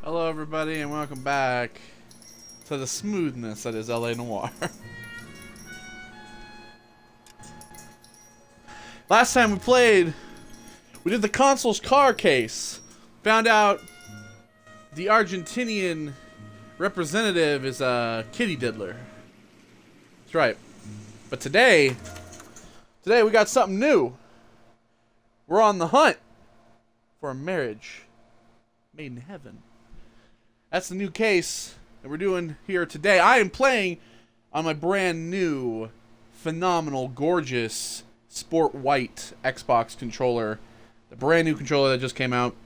Hello everybody and welcome back to the smoothness that is LA Noire. Last time we played, we did the console's car case. Found out the Argentinian representative is a kitty diddler. That's right. But today we got something new. We're on the hunt for a marriage made in heaven. That's the new case that we're doing here today. I am playing on my brand new, phenomenal, gorgeous, sport white Xbox controller. The brand new controller that just came out.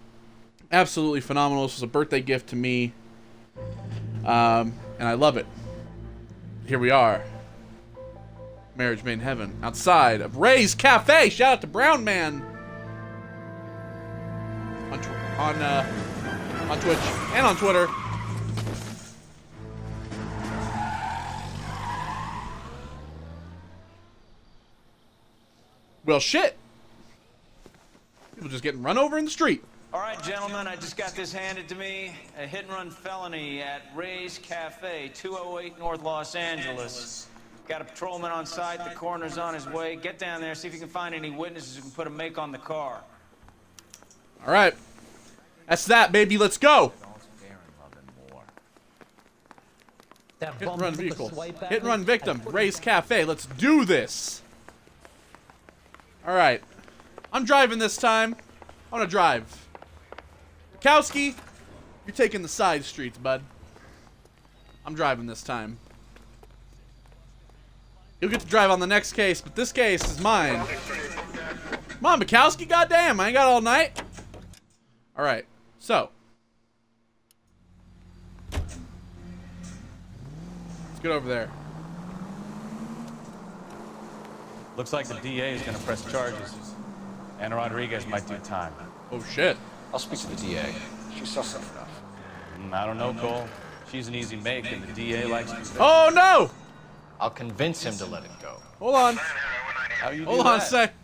Absolutely phenomenal. This was a birthday gift to me. And I love it. Here we are. Marriage made in heaven. Outside of Ray's Cafe. Shout out to Brown Man. On Twitch and on Twitter. Well, shit. People just getting run over in the street. All right, gentlemen, I just got this handed to me. A hit-and-run felony at Ray's Cafe, 208 North Los Angeles. Got a patrolman on site. The coroner's on his way. Get down there, see if you can find any witnesses who can put a make on the car. All right. That's that, baby. Let's go. Hit and run vehicle. Hit and run victim. Ray's Cafe. Let's do this. All right. I'm driving this time. I want to drive. Kowski, you're taking the side streets, bud. I'm driving this time. You'll get to drive on the next case, but this case is mine. Come on, Bukowski. Goddamn, I ain't got all night. All right. So, let's get over there. Looks like the DA is going to press charges. Anna Rodriguez might do time. Oh, shit. I'll speak to the DA. She's sussing enough. I don't know, Cole. She's an easy make, and the DA likes to... Oh, no! I'll convince him to let it go. Hold on. How you do Hold on a that? sec.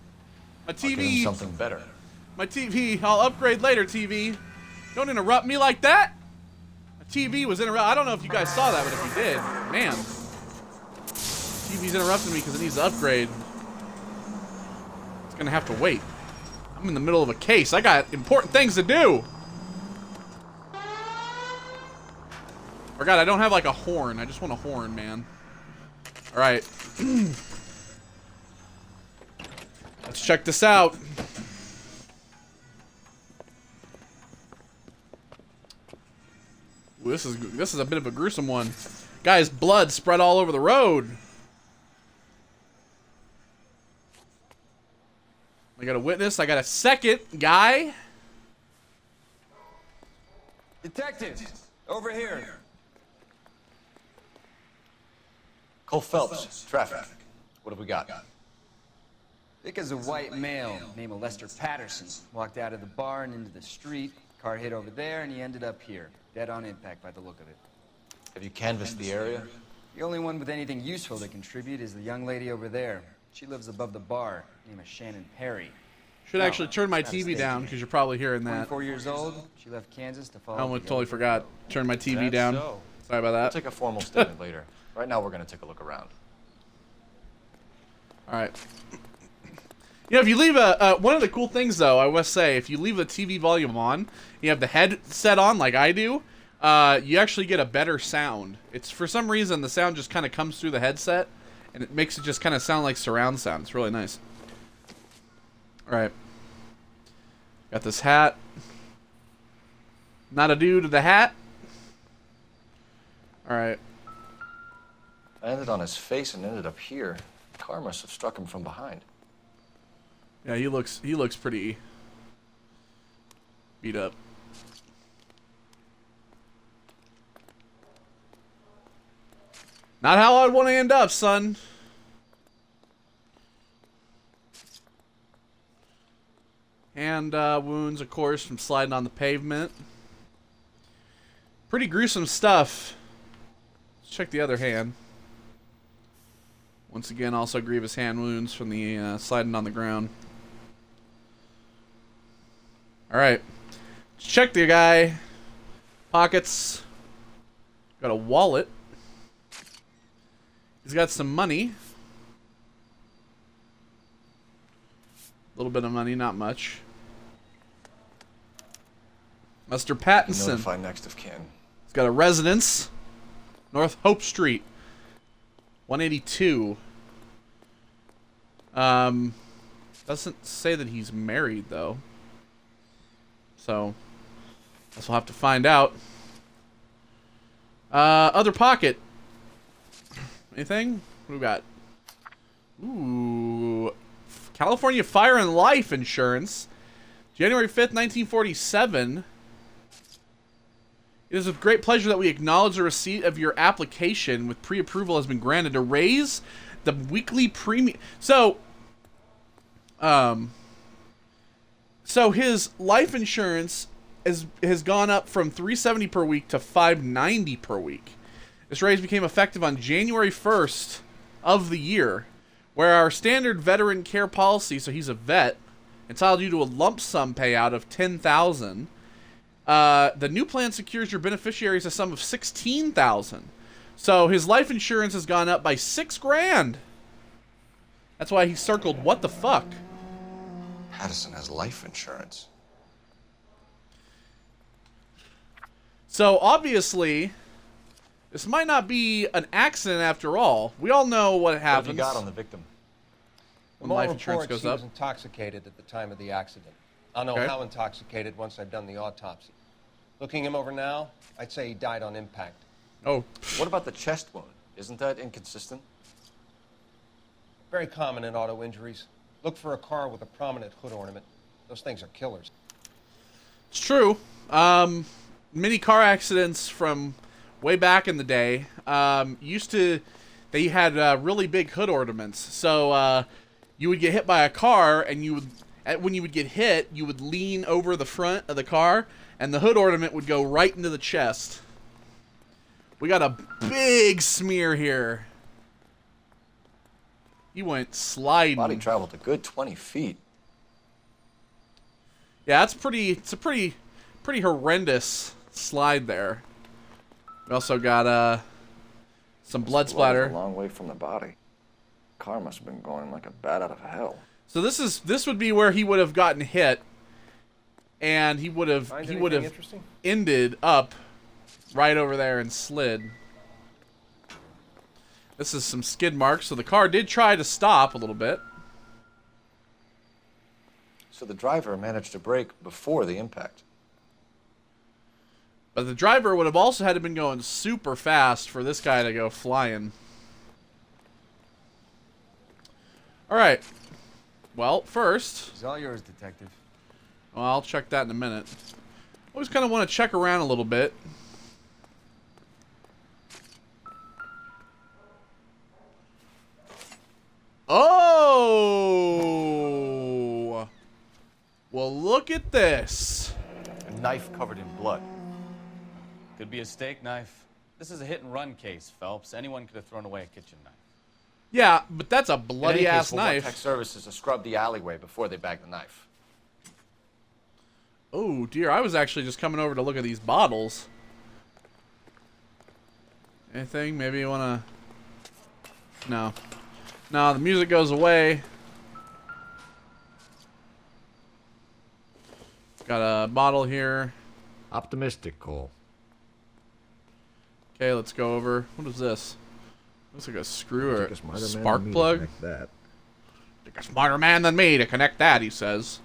My I'll give him TV. something better. My TV. I'll upgrade later, TV. Don't interrupt me like that. My TV was interrupted. I don't know if you guys saw that, but if you did, man. TV's interrupting me because it needs to upgrade. It's gonna have to wait. I'm in the middle of a case. I got important things to do. Forgot I don't have like a horn. I just want a horn, man. All right. Let's check this out. Ooh, this is a bit of a gruesome one. Guy's blood spread all over the road. I got a witness. I got a second guy. Detective, over here. Cole Phelps, traffic. What have we got? Vic is a white male named Lester Patterson. Walked out of the bar and into the street. Car hit over there, and he ended up here. Dead on impact by the look of it. Have you canvassed the area? The only one with anything useful to contribute is the young lady over there. She lives above the bar. Name is Shannon Perry. Should actually turn my TV down because you're probably hearing that. 24 years old. She left Kansas to follow. I almost totally forgot. Turn my TV That's down. so. Sorry about We'll that. take a formal statement later. Right now, we're going to take a look around. All right. You know, if you leave a one of the cool things though, I must say, if you leave the TV volume on, you have the headset on like I do, you actually get a better sound. It's for some reason the sound just kind of comes through the headset, and it makes it just kind of sound like surround sound. It's really nice. All right. Got this hat. Not a dude with a hat. All right. I landed on his face and ended up here. The car must have struck him from behind. Yeah, he looks pretty beat up. Not how I'd want to end up, son. Hand wounds, of course, from sliding on the pavement. Pretty gruesome stuff. Let's check the other hand. Once again, also grievous hand wounds from the sliding on the ground. Alright. Let's check the guy. Pockets. Got a wallet. He's got some money. A little bit of money, not much. Mr. Pattinson. Notify next of kin. He's got a residence. North Hope Street. 182. Doesn't say that he's married, though. So, guess we'll have to find out. Other pocket. Anything? What do we got? Ooh. California Fire and Life Insurance. January 5th, 1947. It is with great pleasure that we acknowledge the receipt of your application with pre-approval has been granted to raise the weekly premium. So his life insurance has gone up from $370 per week to $590 per week. This raise became effective on January 1st of the year, where our standard veteran care policy, so he's a vet, entitled you to a lump sum payout of $10,000. The new plan secures your beneficiaries a sum of $16,000. So his life insurance has gone up by $6,000. That's why he circled what the fuck. Patterson has life insurance. So obviously, this might not be an accident after all. We all know what happens. What have you got on the victim? When life insurance goes he up. was intoxicated at the time of the accident. I'll know how intoxicated once I've done the autopsy. Looking him over now, I'd say he died on impact. Oh. What about the chest wound? Isn't that inconsistent? Very common in auto injuries. Look for a car with a prominent hood ornament. Those things are killers. It's true. Many car accidents from way back in the day they had really big hood ornaments. So you would get hit by a car, and when you would get hit, you would lean over the front of the car, and the hood ornament would go right into the chest. We got a big smear here. He went sliding. Body traveled a good 20 feet. Yeah, it's a pretty horrendous slide there. We also got some blood splatter. A long way from the body. Car must have been going like a bat out of hell. So this would be where he would have gotten hit, and he would have ended up right over there and slid. This is some skid marks, so the car did try to stop a little bit. So the driver managed to brake before the impact. But the driver would have also had to been going super fast for this guy to go flying. Alright. Well, first... It's all yours, Detective. Well, I'll check that in a minute. Always kind of want to check around a little bit. Oh! Well, look at this. A knife covered in blood. Could be a steak knife. This is a hit-and-run case, Phelps. Anyone could have thrown away a kitchen knife. Yeah, but that's a bloody-ass knife. Tech Services to scrub the alleyway before they bag the knife. Oh, dear. I was actually just coming over to look at these bottles. Anything? Maybe you want to... No. No, the music goes away. Got a bottle here. Optimistic, Cole. Okay, let's go over. What is this? Looks like a screw or a smarter spark man than me to plug. connect that. Take a smarter man than me to connect that, he says.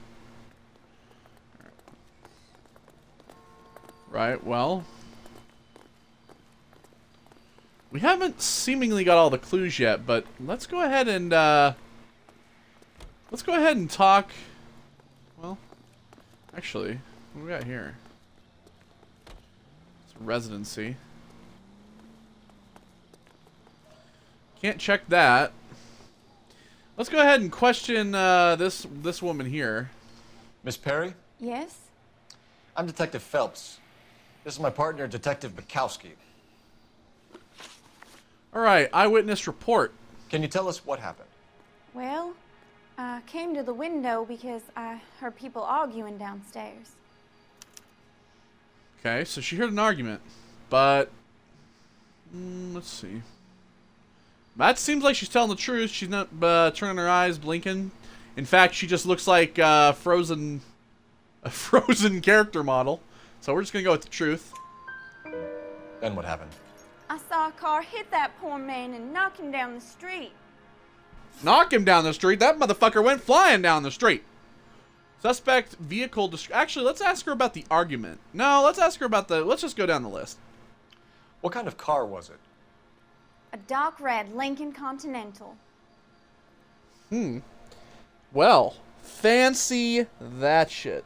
Right, well. We haven't seemingly got all the clues yet, but let's go ahead and talk. Well, actually, what do we got here? It's a residency. Can't check that. Let's go ahead and question this woman here. Miss Perry? Yes? I'm Detective Phelps. This is my partner, Detective Bukowski. All right, eyewitness report. Can you tell us what happened? Well, I came to the window because I heard people arguing downstairs. Okay, so she heard an argument, but let's see. That seems like she's telling the truth. She's not turning her eyes, blinking. In fact, she just looks like a frozen character model. So we're just gonna go with the truth. Then what happened? I saw a car hit that poor man and knock him down the street. Knock him down the street? That motherfucker went flying down the street. Suspect vehicle. Actually, let's ask her about the argument. No, let's ask her about the. Let's just go down the list. What kind of car was it? A dark red Lincoln Continental. Well, fancy that shit.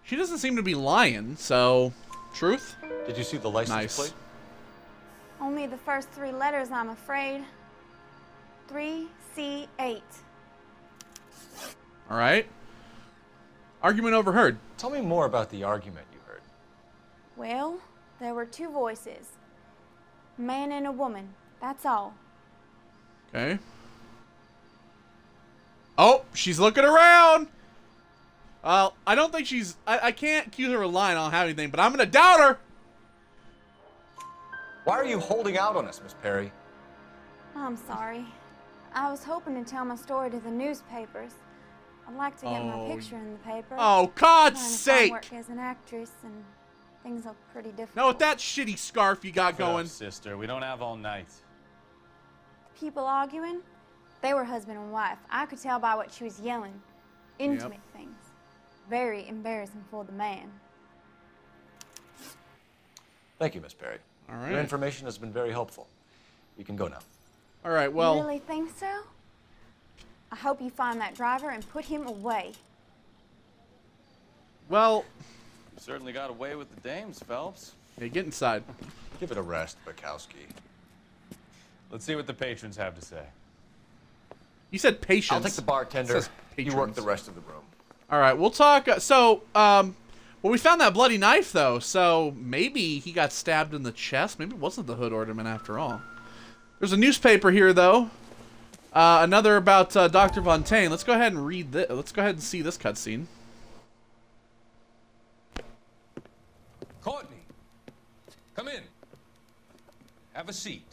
She doesn't seem to be lying, so truth? Did you see the license plate? Only the first 3 letters, I'm afraid. 3C8. All right. Argument overheard. Tell me more about the argument you heard. Well, there were 2 voices. A man and a woman. That's all. Okay. Oh, she's looking around. Well, I don't think she's... I can't accuse her of lying. I don't have anything, but I'm going to doubt her. Why are you holding out on us, Miss Perry? I'm sorry. I was hoping to tell my story to the newspapers. I'd like to get my picture in the paper. Oh, God's Trying to sake! find work as an actress, and things look pretty difficult. No, with that shitty scarf you got going. Sister, we don't have all night. People arguing? They were husband and wife. I could tell by what she was yelling. Intimate things. Very embarrassing for the man. Thank you, Miss Perry. All right. Your information has been very helpful. You can go now. All right, well... You really think so? I hope you find that driver and put him away. Well... You certainly got away with the dames, Phelps. Hey, get inside. Give it a rest, Bukowski. Let's see what the patrons have to say. You said patience. I'll take the bartender. It says You work patrons. the rest of the room. All right, we'll talk. Well, we found that bloody knife, though, so maybe he got stabbed in the chest. Maybe it wasn't the Hood Orderman after all. There's a newspaper here, though. Another about Dr. Von Taine. Let's go ahead and read this. Let's go ahead and see this cutscene. Courtney, come in. Have a seat.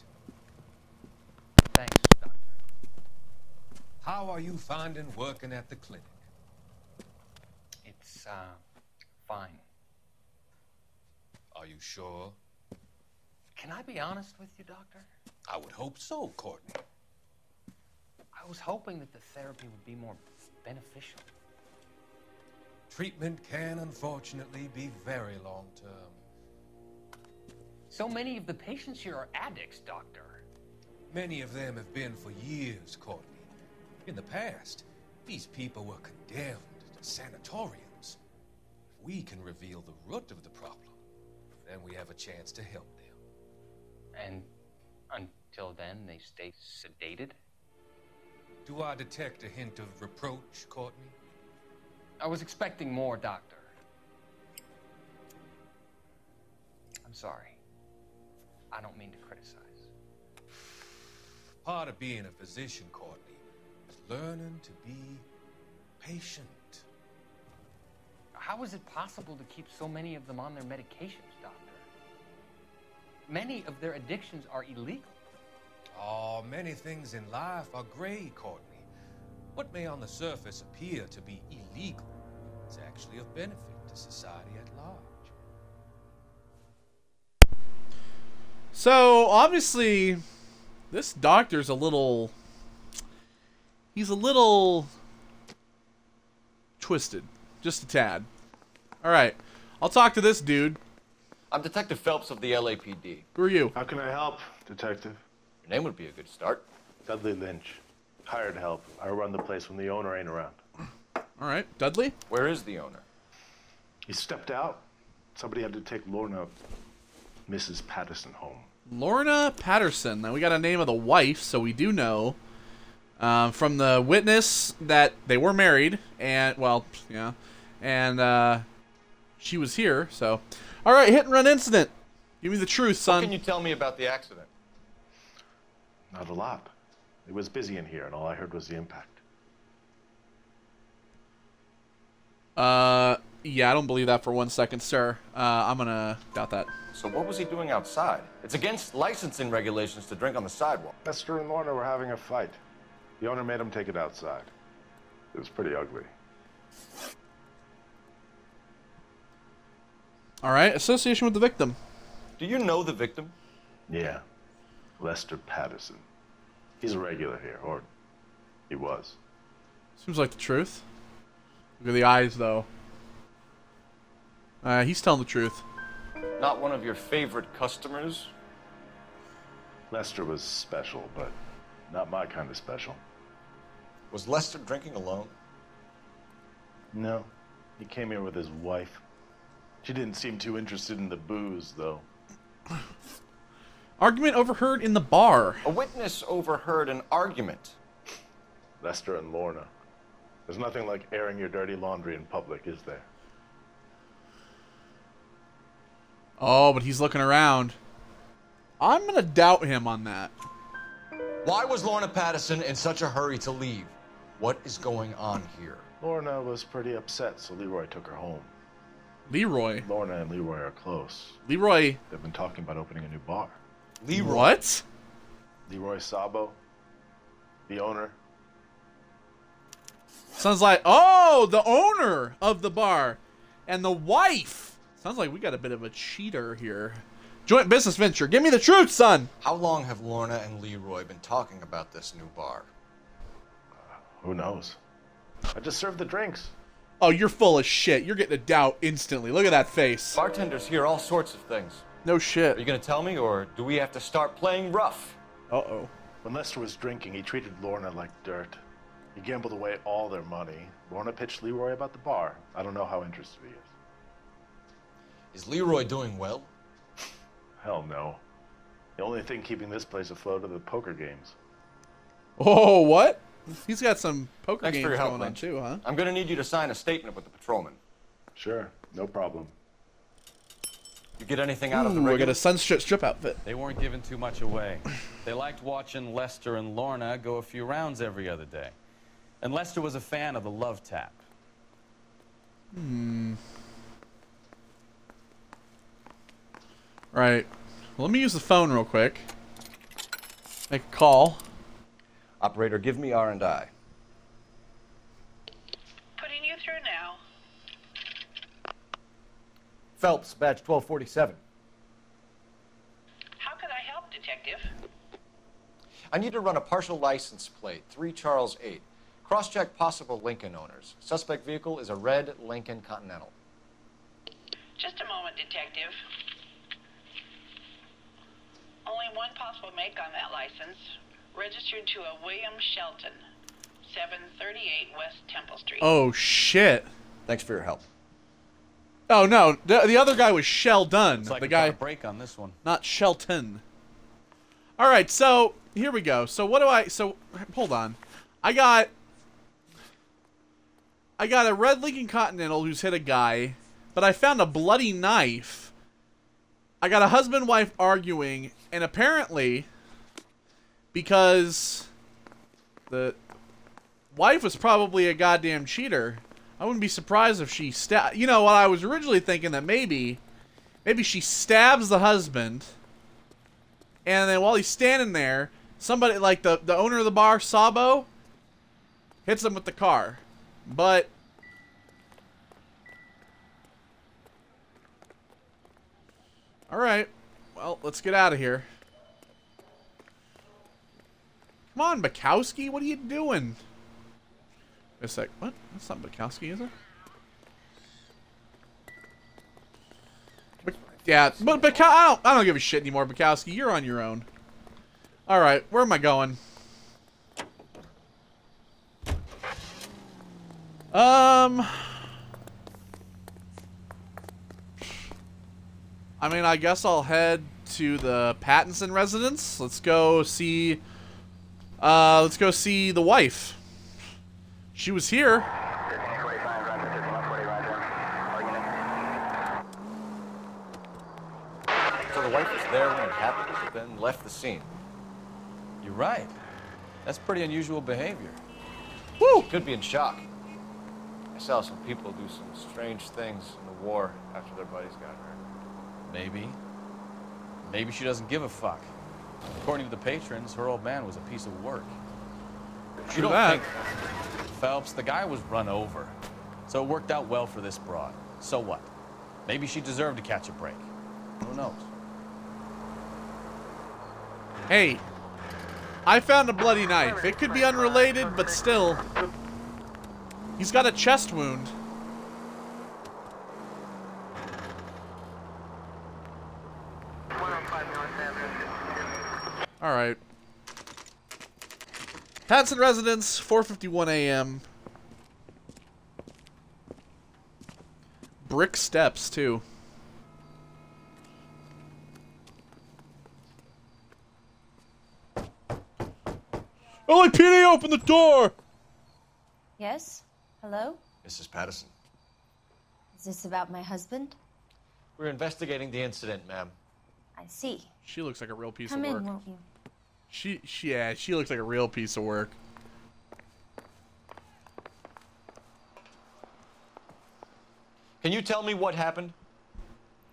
Thanks, Doctor. How are you finding working at the clinic? It's, fine. Are you sure? Can I be honest with you, Doctor? I would hope so, Courtney. I was hoping that the therapy would be more beneficial. Treatment can, unfortunately, be very long-term. So many of the patients here are addicts, Doctor. Many of them have been for years, Courtney. In the past, these people were condemned to sanatoriums. If we can reveal the root of the problem, then we have a chance to help them. And until then, they stay sedated? Do I detect a hint of reproach, Courtney? I was expecting more, Doctor. I'm sorry. I don't mean to criticize. Part of being a physician, Courtney, is learning to be patient. How is it possible to keep so many of them on their medications, Doctor? Many of their addictions are illegal. Oh, many things in life are gray, Courtney. What may on the surface appear to be illegal is actually of benefit to society at large. So, obviously, this doctor's a little... He's a little... twisted. Just a tad. Alright. I'll talk to this dude. I'm Detective Phelps of the LAPD. Who are you? How can I help, Detective? Your name would be a good start. Dudley Lynch. Hired help. I run the place when the owner ain't around. Alright. Dudley? Where is the owner? He stepped out. Somebody had to take Lorna, Mrs. Patterson, home. Lorna Patterson. Now, we got a name of the wife, so we do know from the witness that they were married, and, well, yeah, and she was here, so. Alright, hit and run incident. Give me the truth, son. What can you tell me about the accident? Not a lot. It was busy in here, and all I heard was the impact. Yeah, I don't believe that for 1 second, sir. I'm gonna doubt that. So what was he doing outside? It's against licensing regulations to drink on the sidewalk. Lester and Lorna were having a fight. The owner made him take it outside. It was pretty ugly. All right, association with the victim. Do you know the victim? Yeah. Lester Patterson. He's a regular here, or he was. Seems like the truth. Look at the eyes, though. He's telling the truth. Not one of your favorite customers? Lester was special, but not my kind of special. Was Lester drinking alone? No. He came here with his wife. She didn't seem too interested in the booze, though. Argument overheard in the bar. A witness overheard an argument. Lester and Lorna. There's nothing like airing your dirty laundry in public, is there? Oh, but he's looking around. I'm gonna doubt him on that. Why was Lorna Patterson in such a hurry to leave? What is going on here? Lorna was pretty upset, so Leroy took her home. Leroy? Lorna and Leroy are close. Leroy? They've been talking about opening a new bar. Leroy? What? Leroy Sabo, the owner. Sounds like, oh, the owner of the bar and the wife. Sounds like we got a bit of a cheater here. Joint business venture. Give me the truth, son. How long have Lorna and Leroy been talking about this new bar? Who knows? I just served the drinks. Oh, you're full of shit. You're getting a doubt instantly. Look at that face. Bartenders hear all sorts of things. No shit. Are you going to tell me, or do we have to start playing rough? Uh-oh. When Lester was drinking, he treated Lorna like dirt. He gambled away all their money. Lorna pitched Leroy about the bar. I don't know how interested he is. Is Leroy doing well? Hell no. The only thing keeping this place afloat are the poker games. Oh, what? He's got some poker Thanks games for your help, going on Lynch. too, huh? I'm going to need you to sign a statement with the patrolman. Sure, no problem. You get anything out of the Ooh, I regular? got a sunstrip strip outfit. They weren't giving too much away. They liked watching Lester and Lorna go a few rounds every other day. And Lester was a fan of the love tap. Right. Well, let me use the phone real quick. Make a call. Operator, give me R&I. Putting you through now. Phelps, badge 1247. How could I help, Detective? I need to run a partial license plate, 3 Charles 8. Cross-check possible Lincoln owners. Suspect vehicle is a red Lincoln Continental. Just a moment, Detective. Only one possible make on that license. Registered to a William Shelton, 738 West Temple Street. Oh, shit. Thanks for your help. Oh, no. The other guy was Sheldon. Looks like the we guy, got a break on this one. not Shelton. All right, so here we go. So what do I... So, hold on. I got a red Lincoln Continental who's hit a guy, but I found a bloody knife. I got a husband-wife arguing, and apparently, because the wife was probably a goddamn cheater, I wouldn't be surprised if she you know what, I was originally thinking that maybe she stabs the husband, and then while he's standing there, somebody, like the owner of the bar, Sabo, hits him with the car. But alright. Well, let's get out of here. Come on, Bukowski, what are you doing? Wait a sec. What? That's not Bukowski, is it? Yeah, but I don't give a shit anymore, Bukowski. You're on your own. All right, where am I going? I mean, I guess I'll head to the Pattinson residence. Let's go see the wife. She was here. So the wife was there when it happened, but then left the scene. You're right. That's pretty unusual behavior. Woo! Could be in shock. I saw some people do some strange things in the war after their buddies got hurt. Maybe. Maybe she doesn't give a fuck. According to the patrons, her old man was a piece of work. You don't think... Phelps, the guy was run over. So it worked out well for this broad. So what? Maybe she deserved to catch a break. Who knows? Hey, I found a bloody knife. It could be unrelated, but still. He's got a chest wound. Alright. Patterson residence, 4:51 a.m. Brick steps, too. LAPD, open the door! Yes? Hello? Mrs. Patterson. Is this about my husband? We're investigating the incident, ma'am. I see. She looks like a real piece Come of work. in, won't you? She looks like a real piece of work. Can you tell me what happened?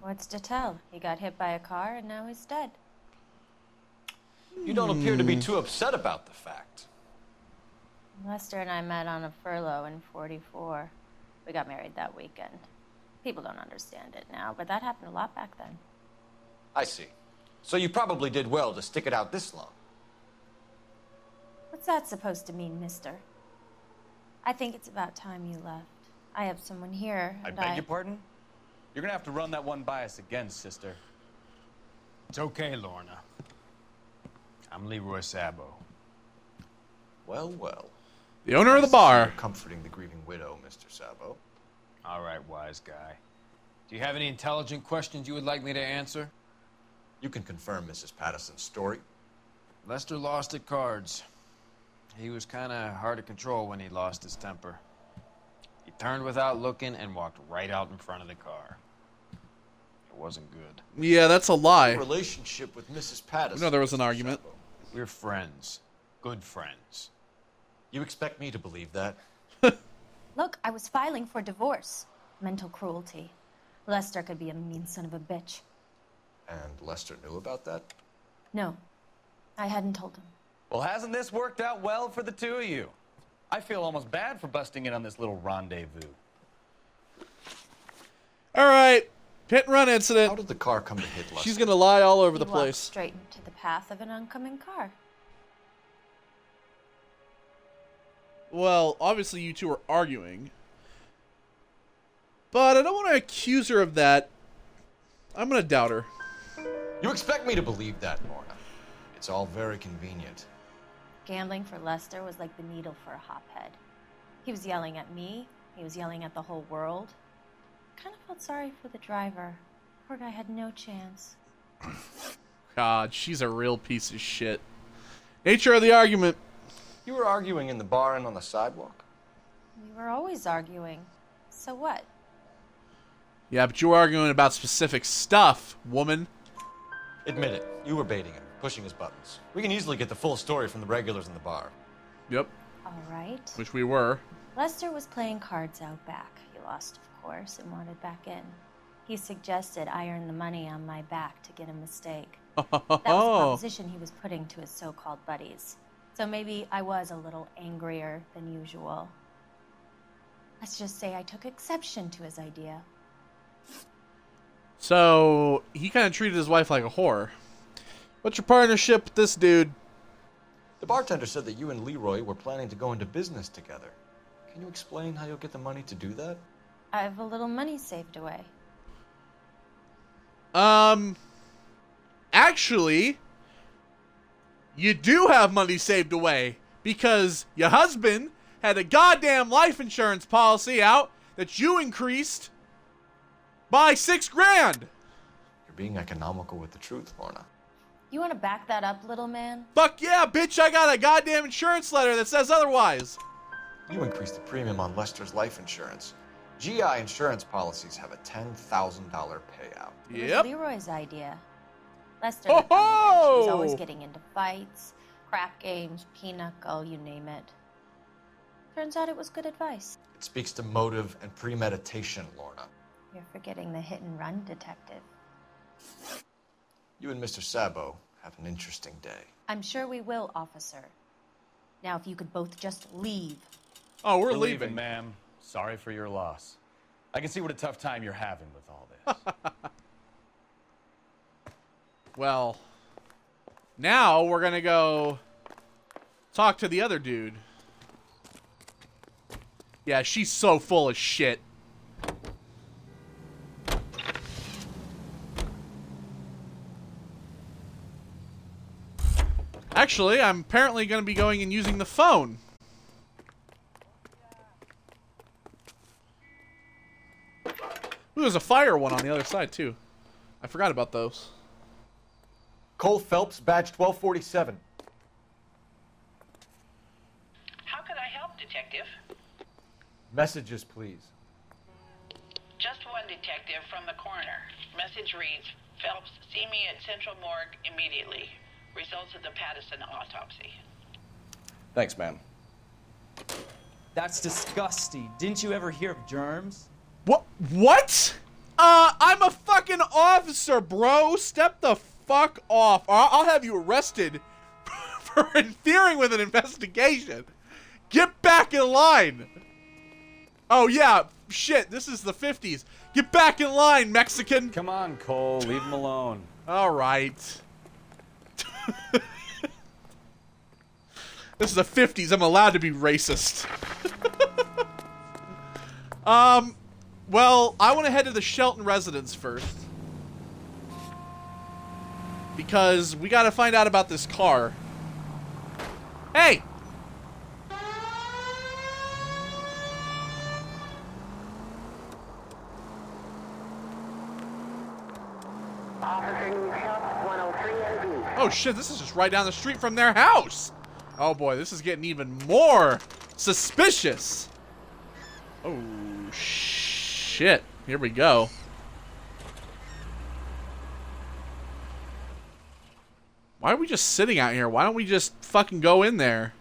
What's to tell? He got hit by a car and now he's dead. You don't appear to be too upset about the fact. Lester and I met on a furlough in '44. We got married that weekend. People don't understand it now, but that happened a lot back then. I see. So you probably did well to stick it out this long. What's that supposed to mean, mister? I think it's about time you left. I have someone here, I and beg your pardon? You're gonna have to run that one by us again, sister. It's okay, Lorna. I'm Leroy Sabo. Well, well. The owner of the bar. Comforting the grieving widow, Mr. Sabo. All right, wise guy. Do you have any intelligent questions you would like me to answer? You can confirm Mrs. Patterson's story. Lester lost at cards. He was kind of hard to control when he lost his temper. He turned without looking and walked right out in front of the car. It wasn't good. Yeah, that's a lie. Your relationship with Mrs. Patterson. No, there was an argument. We're friends. Good friends. You expect me to believe that? Look, I was filing for divorce. Mental cruelty. Lester could be a mean son of a bitch. And Lester knew about that? No, I hadn't told him. Well, hasn't this worked out well for the two of you? I feel almost bad for busting in on this little rendezvous. Alright. Hit and run incident. How did the car come to hit Lester? She's gonna lie all over the He walked place. straight into the path of an oncoming car. Well, obviously you two are arguing. But I don't want to accuse her of that. I'm gonna doubt her. You expect me to believe that, Lorna? It's all very convenient. Gambling for Lester was like the needle for a hophead. He was yelling at me. He was yelling at the whole world. I kind of felt sorry for the driver. Poor guy had no chance. God, she's a real piece of shit. Nature of the argument. You were arguing in the bar and on the sidewalk? We were always arguing. So what? Yeah, but you were arguing about specific stuff, woman. Admit it. You were baiting him, pushing his buttons. We can easily get the full story from the regulars in the bar. Yep. All right. Which we were. Lester was playing cards out back. He lost, of course, and wanted back in. He suggested I earn the money on my back to get a mistake. That was the proposition he was putting to his so-called buddies. So maybe I was a little angrier than usual. Let's just say I took exception to his idea. So, he kind of treated his wife like a whore. What's your partnership with this dude? The bartender said that you and Leroy were planning to go into business together. Can you explain how you'll get the money to do that? I have a little money saved away. Actually, you do have money saved away because your husband had a goddamn life insurance policy out that you increased by $6 grand. You're being economical with the truth, Lorna. You want to back that up, little man? Fuck yeah, bitch, I got a goddamn insurance letter that says otherwise. You increased the premium on Lester's life insurance. GI insurance policies have a $10,000 payout. It was Leroy's idea. Lester lived on the edge. He was always getting into fights, Crap games, pinochle, you name it. Turns out it was good advice. It speaks to motive and premeditation, Lorna. You're forgetting the hit-and-run detective. You and Mr. Sabo have an interesting day. I'm sure we will, officer. Now, if you could both just leave. Oh, we're leaving, ma'am. Sorry for your loss. I can see what a tough time you're having with all this. Well, now we're gonna go talk to the other dude. Yeah, she's so full of shit. Actually, I'm apparently going to be going and using the phone. Ooh, there's a fire one on the other side, too. I forgot about those. Cole Phelps, badge 1247. How could I help, Detective? Messages, please. Just one detective from the coroner. Message reads, Phelps, see me at Central Morgue immediately. Results of the Patterson autopsy. Thanks, ma'am. That's disgusting. Didn't you ever hear of germs? What? I'm a fucking officer, bro. Step the fuck off. Or I'll have you arrested for interfering with an investigation. Get back in line. Oh, yeah. Shit, this is the 50s. Get back in line, Mexican. Come on, Cole. Leave him alone. All right. This is the 50s. I'm allowed to be racist. Well, I want to head to the Shelton residence first. Because we got to find out about this car. Hey! Oh shit, this is just right down the street from their house. Oh boy, this is getting even more suspicious. Oh shit, here we go. Why are we just sitting out here? Why don't we just fucking go in there?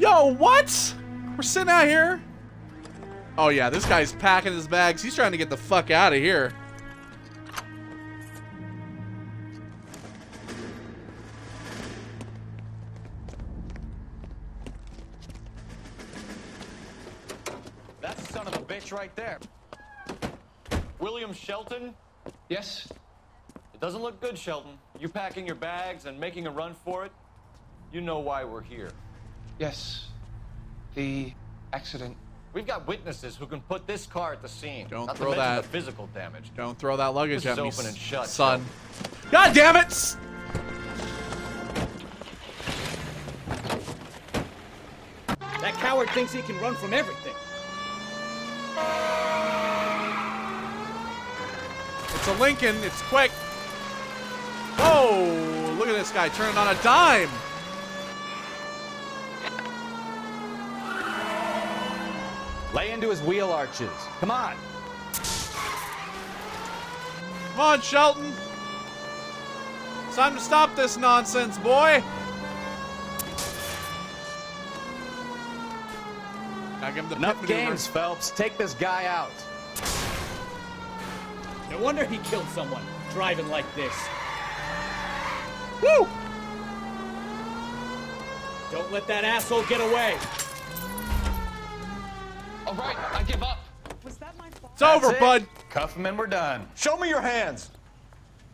Yo, what? We're sitting out here? Oh yeah, this guy's packing his bags. He's trying to get the fuck out of here. That's the son of a bitch right there. William Shelton? Yes? It doesn't look good, Shelton. You packing your bags and making a run for it? You know why we're here. Yes. The accident. We've got witnesses who can put this car at the scene. Don't Not throw to mention that. the physical damage. Don't throw that luggage This at me, is open and shut, son. God damn it! That coward thinks he can run from everything. It's a Lincoln. It's quick. Oh, look at this guy turning on a dime. Lay into his wheel arches. Come on. Come on, Shelton. It's time to stop this nonsense, boy. I give him the Enough pit maneuver. games, Phelps. Take this guy out. No wonder he killed someone driving like this. Woo! Don't let that asshole get away. All right, I give up. Was that my fault? It's over, bud. Cuff him and we're done. Show me your hands.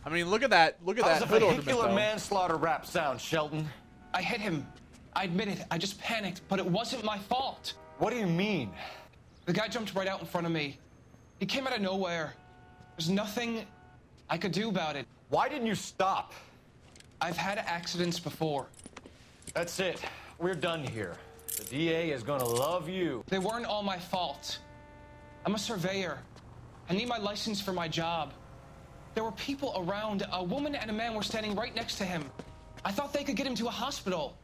I mean, look at that. Look at How's that a hood ornament, vehicular though. manslaughter rap sound, Shelton? I hit him. I admit it. I just panicked, but it wasn't my fault. What do you mean? The guy jumped right out in front of me. He came out of nowhere. There's nothing I could do about it. Why didn't you stop? I've had accidents before. That's it. We're done here. The DA is gonna love you. They weren't all my fault. I'm a surveyor. I need my license for my job. There were people around. A woman and a man were standing right next to him. I thought they could get him to a hospital.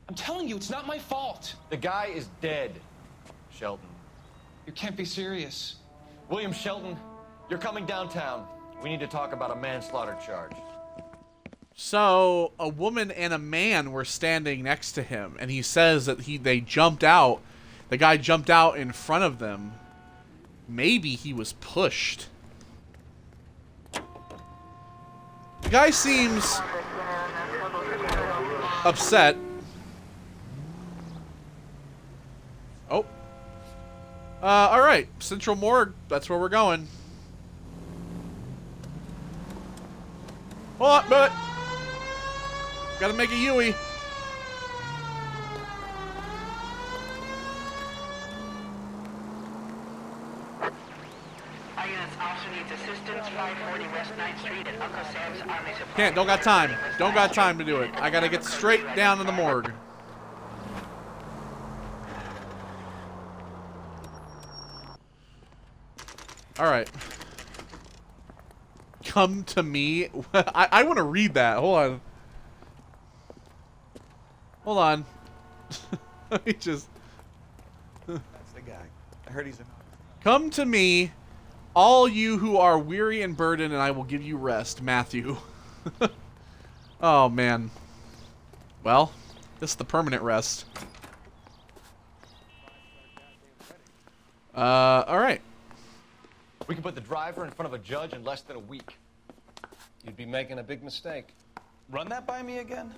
I'm telling you, it's not my fault. The guy is dead, Shelton. You can't be serious. William Shelton, you're coming downtown. We need to talk about a manslaughter charge. So a woman and a man were standing next to him, and he says that they jumped out. The guy jumped out in front of them. Maybe he was pushed. The guy seems upset. Oh. Alright. Central Morgue. That's where we're going. Hold on, but gotta make a Yui. Can't, don't got time. Don't got time to do it. I gotta get straight down to the morgue. Alright. Come to me. I want to read that. Hold on. Hold on. Let me just... That's the guy. I heard he's a... Come to me, all you who are weary and burdened, and I will give you rest. Matthew. Oh, man. Well, this is the permanent rest. Alright. We can put the driver in front of a judge in less than a week. You'd be making a big mistake. Run that by me again?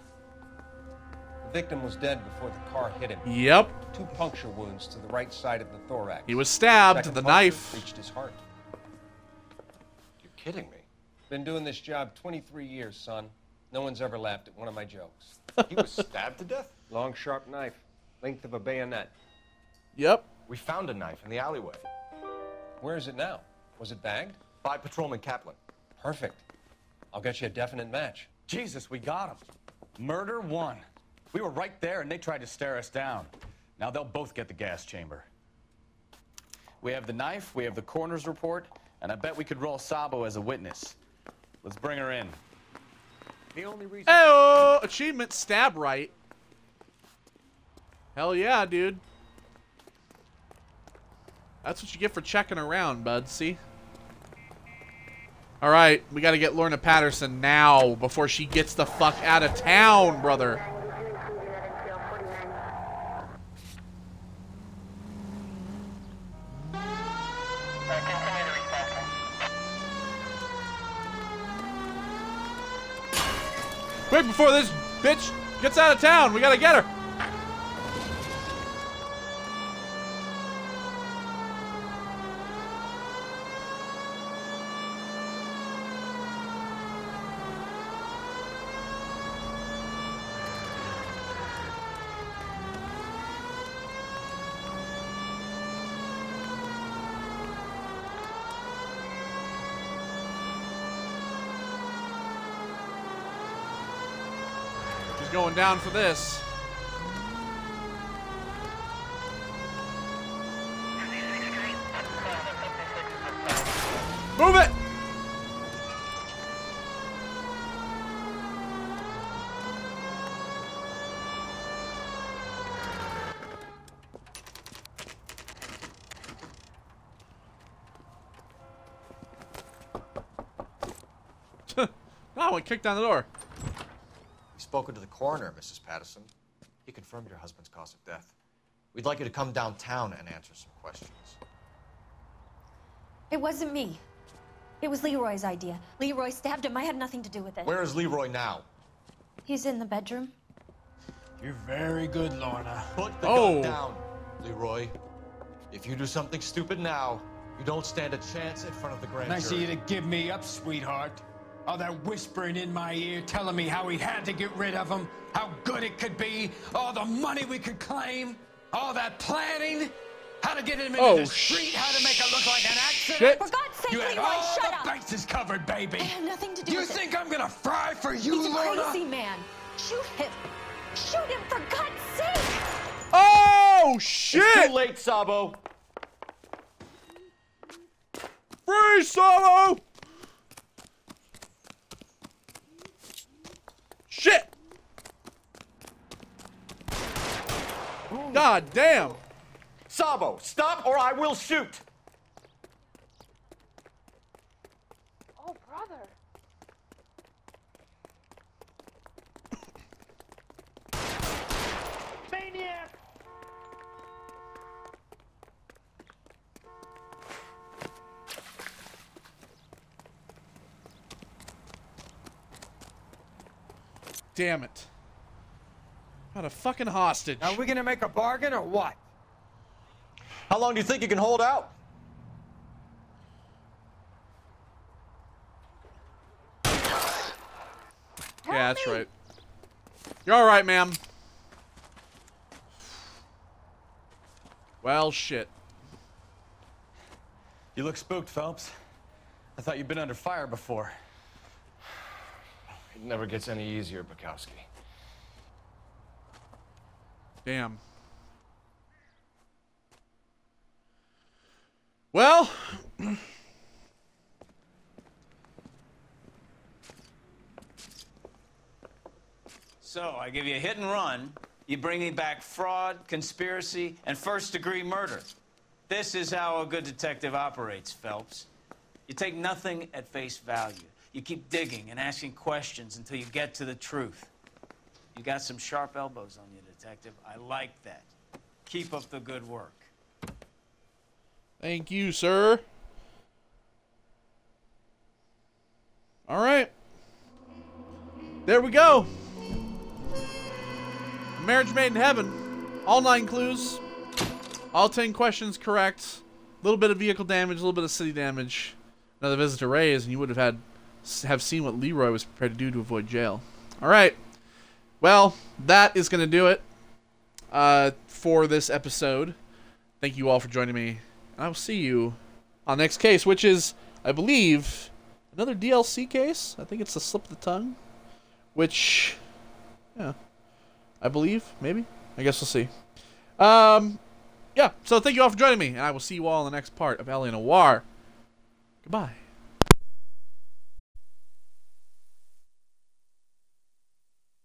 The victim was dead before the car hit him. Yep. 2 puncture wounds to the right side of the thorax. He was stabbed. Second The puncture knife. reached his heart. You're kidding me. Been doing this job 23 years, son. No one's ever laughed at one of my jokes. He was stabbed to death? Long, sharp knife. Length of a bayonet. Yep. We found a knife in the alleyway. Where is it now? Was it bagged? By Patrolman Kaplan. Perfect. I'll get you a definite match. Jesus, we got him. Murder 1. We were right there, and they tried to stare us down. Now they'll both get the gas chamber. We have the knife, we have the coroner's report, and I bet we could roll Sabo as a witness. Let's bring her in. The only reason... Hey-oh! Achievement, stab right. Hell yeah, dude. That's what you get for checking around, bud. See? Alright, we gotta get Lorna Patterson now before she gets the fuck out of town, brother. Quick, before this bitch gets out of town, we gotta get her. Going down for this. Move it! No, I kicked down the door. Spoken to the coroner, Mrs. Patterson. He confirmed your husband's cause of death. We'd like you to come downtown and answer some questions. It wasn't me. It was Leroy's idea. Leroy stabbed him. I had nothing to do with it. Where is Leroy now? He's in the bedroom. You're very good, Lorna. Put the gun down, Leroy. If you do something stupid now, you don't stand a chance in front of the grand Nice of jury. you to give me up, sweetheart. All that whispering in my ear, telling me how we had to get rid of him, how good it could be, all the money we could claim, all that planning, how to get him into the street, how to make it look like an accident. For God's sake, you had Leroy, all shut the up. bases covered, baby. I had nothing to do You with it. think I'm gonna fry for you, He's a Lorna? crazy man. Shoot him. Shoot him, for God's sake. Oh, shit! It's too late, Sabo. Free Sabo! Shit! God damn! Sabo, stop or I will shoot! Oh, brother. damn it. Got a fucking hostage. Are we gonna make a bargain or what? How long do you think you can hold out? Yeah, that's right. You're all right, ma'am. Well, shit. You look spooked, Phelps. I thought you'd been under fire before. It never gets any easier, Bukowski. Damn. Well... So, I give you a hit and run. You bring me back fraud, conspiracy, and first-degree murder. This is how a good detective operates, Phelps. You take nothing at face value. You keep digging and asking questions until you get to the truth. You got some sharp elbows on you, detective. I like that. Keep up the good work. Thank you, sir. All right. There we go. Marriage Made in Heaven. All 9 clues. All 10 questions correct. A little bit of vehicle damage, a little bit of city damage. Another visit to Ray's, and you would have seen what Leroy was prepared to do to avoid jail. All right. Well, that is going to do it for this episode. Thank you all for joining me. And I will see you on the next case, which is, I believe, another DLC case. I think it's a slip of the tongue. Which, yeah, I believe, maybe. I guess we'll see. Yeah, so thank you all for joining me, and I will see you all in the next part of LA Noire. Goodbye.